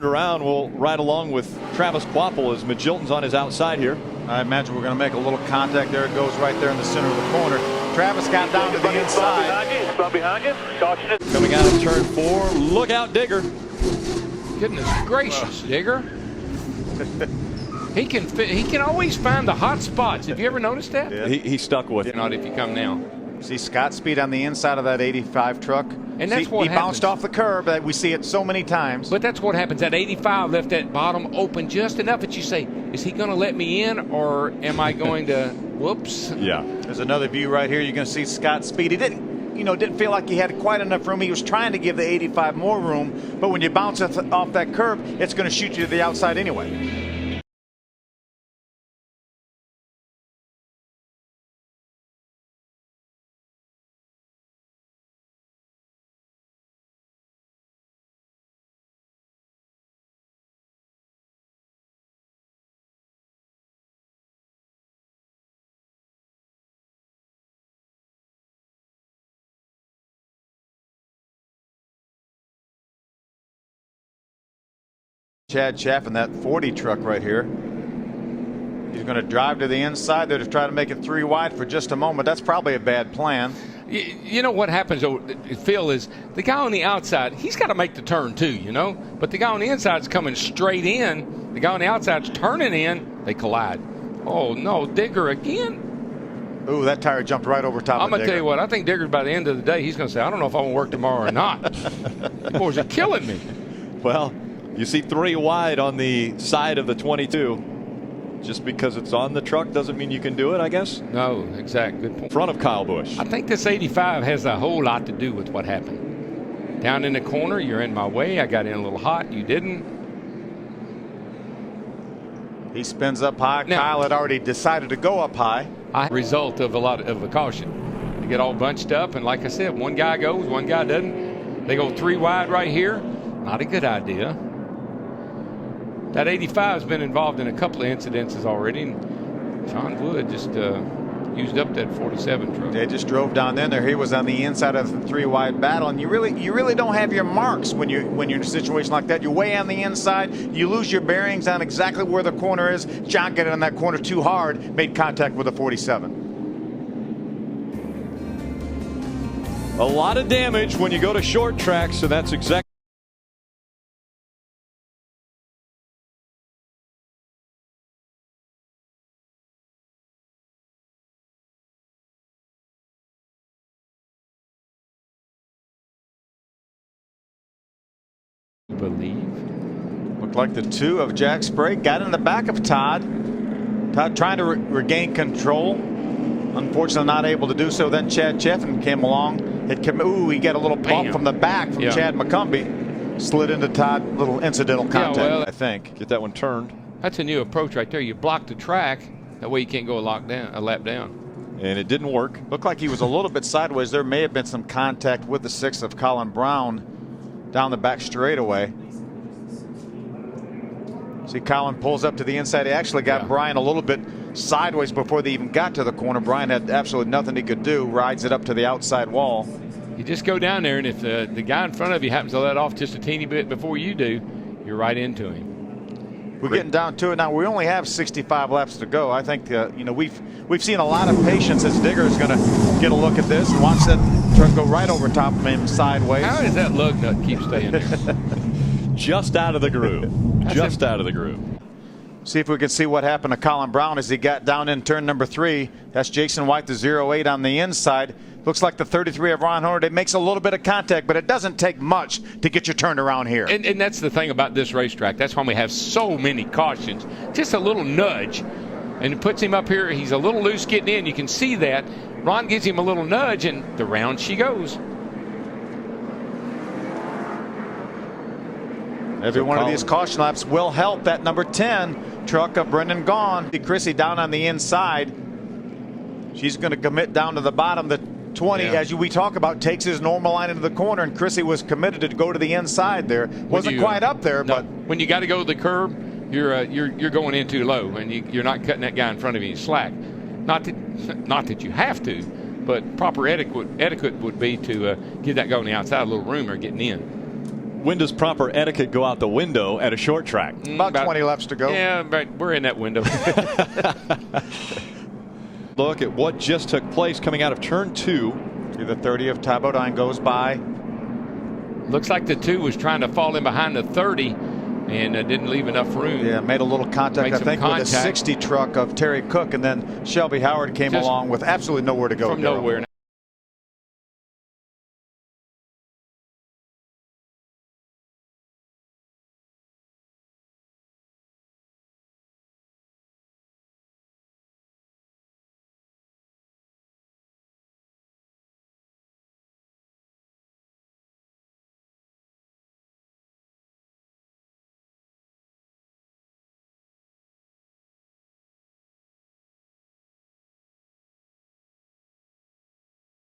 Around, we'll ride along with Travis Quapple as Magilton's on his outside here. I imagine we're going to make a little contact there. It goes right there in the center of the corner. Travis got down to the inside. Behind you. Caution it. Coming out of turn 4. Look out, Digger. Goodness gracious, Digger. He can always find the hot spots. Have you ever noticed that? Yeah. He stuck with it. Not if you come now. See Scott Speed on the inside of that 85 truck. And that's what he bounced off the curb. We see it so many times. But that's what happens. That 85 left that bottom open just enough that you say, is he going to let me in or am I going to, whoops. Yeah. There's another view right here. You're going to see Scott Speed. He didn't feel like he had quite enough room. He was trying to give the 85 more room. But when you bounce off that curb, it's going to shoot you to the outside anyway. Chad Chaffin, that 40 truck right here. He's going to drive to the inside there to try to make it 3 wide for just a moment. That's probably a bad plan. You know what happens, Phil, is the guy on the outside, he's got to make the turn too, But the guy on the inside is coming straight in. The guy on the outside's turning in. They collide. Oh, no, Digger again. Ooh, that tire jumped right over top of Digger. I'm going to tell you what, I think Digger, by the end of the day, he's going to say, I don't know if I'm going to work tomorrow or not. You boys are killing me. Well, you see 3 wide on the side of the 22. Just because it's on the truck doesn't mean you can do it, I guess. No, exact. Good point. In front of Kyle Busch. I think this 85 has a whole lot to do with what happened. Down in the corner, you're in my way. I got in a little hot. You didn't. He spins up high. Now, Kyle had already decided to go up high. Result of a lot of a caution. They get all bunched up, and like I said, one guy goes, one guy doesn't. They go 3 wide right here. Not a good idea. That 85 has been involved in a couple of incidences already. And John Wood just used up that 47 truck. They just drove down in there. He was on the inside of the 3 wide battle, and you really don't have your marks when you're in a situation like that. You're way on the inside. You lose your bearings on exactly where the corner is. John got in that corner too hard, made contact with a 47. A lot of damage when you go to short tracks, so that's exactly. Looked like the 2 of Jack Sprague got in the back of Todd. Todd trying to regain control. Unfortunately not able to do so. Then Chad Chaffin came along. He got a little bump from the back from Chad McCumbee. Slid into Todd. Little incidental contact, I think. Get that one turned. That's a new approach right there. You block the track. That way you can't go a lap down. And it didn't work. Looked like he was a little bit sideways. There may have been some contact with the 6 of Colin Brown down the back straightaway. See, Colin pulls up to the inside. He actually got Brian a little bit sideways before they even got to the corner. Brian had absolutely nothing he could do. Rides it up to the outside wall. You just go down there, and if the guy in front of you happens to let off just a teeny bit before you do, you're right into him. We're getting down to it now. We only have 65 laps to go. I think we've seen a lot of patience as Digger is going to get a look at this and watch that truck go right over top of him sideways. How does that lug nut keep staying there? Just out of the groove. Just out of the groove. See if we can see what happened to Colin Brown as he got down in turn number 3. That's Jason White, the 08 on the inside. Looks like the 33 of Ron Horner. It makes a little bit of contact, but it doesn't take much to get you turned around here. And that's the thing about this racetrack. That's why we have so many cautions. Just a little nudge, and it puts him up here. He's a little loose getting in. You can see that. Ron gives him a little nudge, and the round she goes. Every one of these caution laps will help that number 10 truck of Brendan Gaughan. Chrissy down on the inside. She's going to commit down to the bottom. The 20, as we talk about, takes his normal line into the corner, and Chrissy was committed to go to the inside there. Wasn't quite up there, but when you got to go to the curb, you're going in too low, and you're not cutting that guy in front of you slack. Not that you have to, but proper etiquette would be to give that guy on the outside a little room or getting in. when does proper etiquette go out the window at a short track? About 20 laps to go. Yeah, but we're in that window. Look at what just took place coming out of turn 2. See the 30 of Ty Bodine goes by. Looks like the 2 was trying to fall in behind the 30 and didn't leave enough room. Yeah, made a little contact, I think, with a 60 truck of Terry Cook, and then Shelby Howard came along with absolutely nowhere to go. From nowhere.